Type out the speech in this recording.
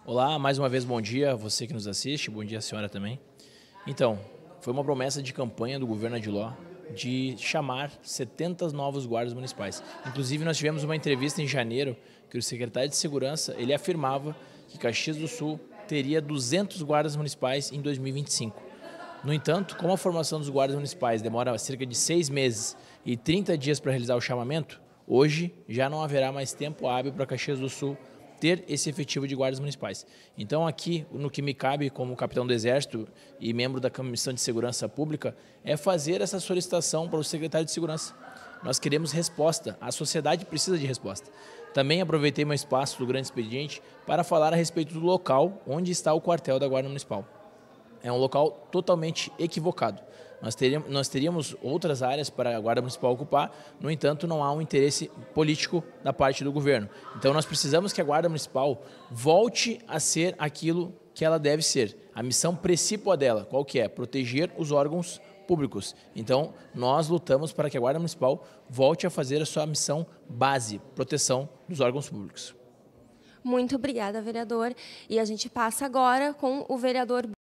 Olá, mais uma vez bom dia a você que nos assiste, bom dia a senhora também. Então, foi uma promessa de campanha do governo Adiló de chamar 70 novos guardas municipais. Inclusive, nós tivemos uma entrevista em janeiro que o secretário de Segurança, ele afirmava que Caxias do Sul teria 200 guardas municipais em 2025. No entanto, como a formação dos guardas municipais demora cerca de 6 meses e 30 dias para realizar o chamamento, hoje já não haverá mais tempo hábil para Caxias do Sul ter esse efetivo de guardas municipais. Então aqui, no que me cabe como capitão do Exército e membro da Comissão de Segurança Pública, é fazer essa solicitação para o secretário de Segurança. Nós queremos resposta, a sociedade precisa de resposta. Também aproveitei meu espaço do Grande Expediente para falar a respeito do local onde está o quartel da Guarda Municipal. É um local totalmente equivocado. Nós teríamos outras áreas para a Guarda Municipal ocupar, no entanto, não há um interesse político da parte do governo. Então, nós precisamos que a Guarda Municipal volte a ser aquilo que ela deve ser. A missão principal dela, qual que é? Proteger os órgãos públicos. Então, nós lutamos para que a Guarda Municipal volte a fazer a sua missão base, proteção dos órgãos públicos. Muito obrigada, vereador. E a gente passa agora com o vereador